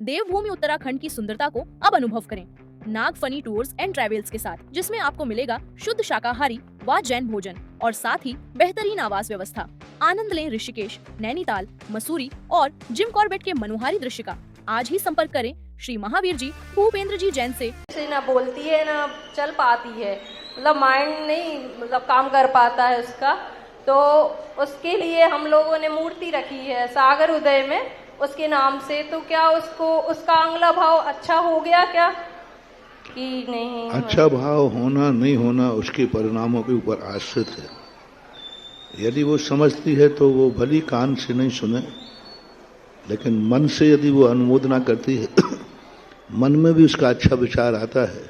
देवभूमि उत्तराखंड की सुंदरता को अब अनुभव करें नागफनी टूर्स एंड ट्रैवल्स के साथ, जिसमें आपको मिलेगा शुद्ध शाकाहारी व जैन भोजन और साथ ही बेहतरीन आवास व्यवस्था। आनंद लें ऋषिकेश, नैनीताल, मसूरी और जिम कॉर्बेट के मनोहारी दृश्य का। आज ही संपर्क करें श्री महावीर जी भूपेंद्र जी जैन से। ना बोलती है ना चल पाती है, मतलब माइंड नहीं मतलब काम कर पाता है उसका, तो उसके लिए हम लोगों ने मूर्ति रखी है सागर उदय में उसके नाम से। तो क्या उसको उसका अगला भाव अच्छा हो गया क्या कि नहीं? अच्छा भाव होना नहीं होना उसके परिणामों के ऊपर आश्रित है। यदि वो समझती है तो वो भली कान से नहीं सुने, लेकिन मन से यदि वो अनुमोदना करती है मन में भी उसका अच्छा विचार आता है,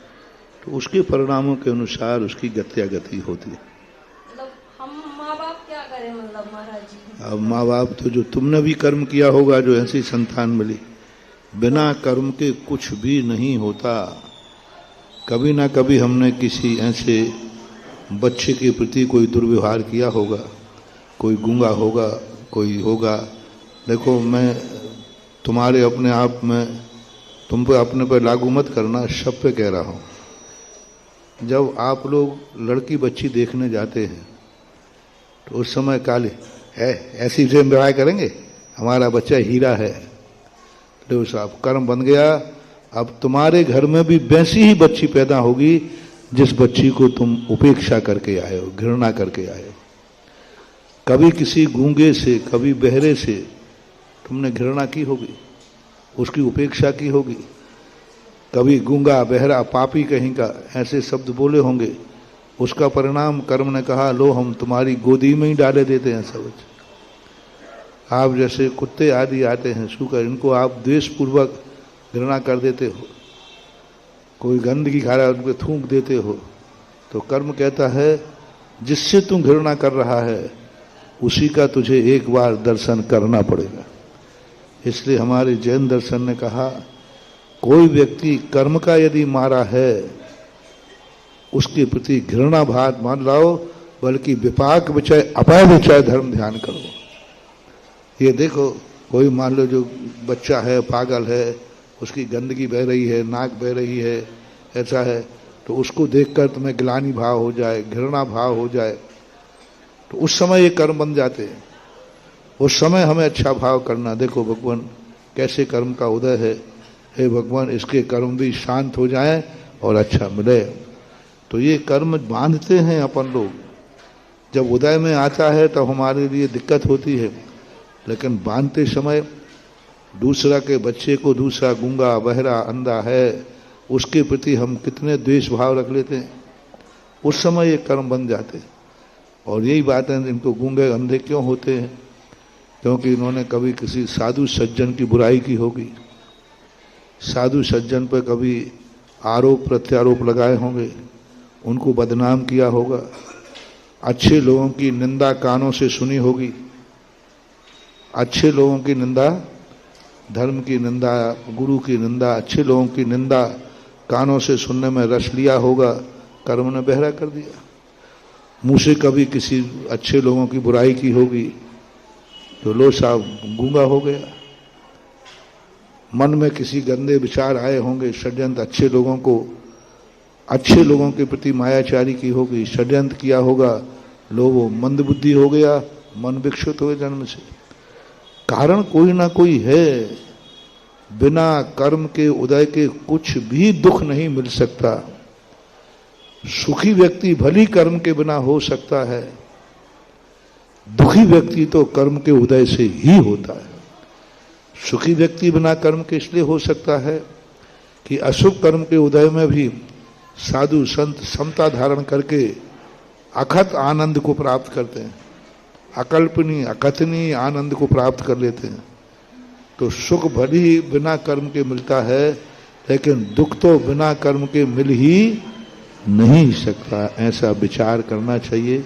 तो उसके परिणामों के अनुसार उसकी गति होती है। मतलब हम माँ बाप क्या करें, मतलब महाराज जी? अब माँ बाप तो जो तुमने भी कर्म किया होगा, जो ऐसी संतान मिली, बिना कर्म के कुछ भी नहीं होता। कभी ना कभी हमने किसी ऐसे बच्चे के प्रति कोई दुर्व्यवहार किया होगा, कोई गूंगा होगा, कोई होगा। देखो, मैं तुम्हारे अपने आप में तुम पे अपने पर लागू मत करना, सब पे कह रहा हूँ। जब आप लोग लड़की बच्ची देखने जाते हैं तो उस समय काले ऐसी से व्यवहार करेंगे, हमारा बच्चा हीरा है। तो साहब कर्म बन गया। अब तुम्हारे घर में भी वैसी ही बच्ची पैदा होगी जिस बच्ची को तुम उपेक्षा करके आए हो, घृणा करके आए हो। कभी किसी गूंगे से, कभी बहरे से तुमने घृणा की होगी, उसकी उपेक्षा की होगी। कभी गूंगा बहरा पापी कहीं का ऐसे शब्द बोले होंगे, उसका परिणाम कर्म ने कहा लो हम तुम्हारी गोदी में ही डाले देते हैं सब। आप जैसे कुत्ते आदि आते हैं सूकर, इनको आप द्वेषपूर्वक घृणा कर देते हो। कोई गंदगी खा रहा है उनको थूक देते हो। तो कर्म कहता है जिससे तुम घृणा कर रहा है उसी का तुझे एक बार दर्शन करना पड़ेगा। इसलिए हमारे जैन दर्शन ने कहा कोई व्यक्ति कर्म का यदि मारा है उसके प्रति घृणा भाव मान लाओ, बल्कि विपाक विचय अपाय विचय धर्म ध्यान करो। ये देखो, कोई मान लो जो बच्चा है पागल है, उसकी गंदगी बह रही है, नाक बह रही है, ऐसा है, तो उसको देखकर तुम्हें ग्लानि भाव हो जाए, घृणा भाव हो जाए, तो उस समय ये कर्म बन जाते हैं। उस समय हमें अच्छा भाव करना, देखो भगवान कैसे कर्म का उदय है, हे भगवान इसके कर्म भी शांत हो जाएं और अच्छा मिले। तो ये कर्म बांधते हैं अपन लोग। जब उदय में आता है तो हमारे लिए दिक्कत होती है, लेकिन बांधते समय दूसरा के बच्चे को, दूसरा गूंगा बहरा अंधा है, उसके प्रति हम कितने द्वेष भाव रख लेते हैं, उस समय ये कर्म बन जाते हैं। और यही बात है, इनको गूंगे अंधे क्यों होते हैं? क्योंकि इन्होंने कभी किसी साधु सज्जन की बुराई की होगी, साधु सज्जन पर कभी आरोप प्रत्यारोप लगाए होंगे, उनको बदनाम किया होगा, अच्छे लोगों की निंदा कानों से सुनी होगी। अच्छे लोगों की निंदा, धर्म की निंदा, गुरु की निंदा, अच्छे लोगों की निंदा कानों से सुनने में रस लिया होगा, कर्म ने बहरा कर दिया। मुंह से कभी किसी अच्छे लोगों की बुराई की होगी तो लो साहब गूंगा हो गया। मन में किसी गंदे विचार आए होंगे, षड्यंत्र अच्छे लोगों के प्रति मायाचारी की होगी, षड्यंत्र किया होगा, लो वो मंद बुद्धि हो गया, मन विक्षित हुए जन्म से। कारण कोई ना कोई है। बिना कर्म के उदय के कुछ भी दुख नहीं मिल सकता। सुखी व्यक्ति भली कर्म के बिना हो सकता है, दुखी व्यक्ति तो कर्म के उदय से ही होता है। सुखी व्यक्ति बिना कर्म के इसलिए हो सकता है कि अशुभ कर्म के उदय में भी साधु संत समता धारण करके अखत आनंद को प्राप्त करते हैं, अकल्पनीय अकथनीय आनंद को प्राप्त कर लेते हैं। तो सुख भली ही बिना कर्म के मिलता है, लेकिन दुख तो बिना कर्म के मिल ही नहीं सकता। ऐसा विचार करना चाहिए।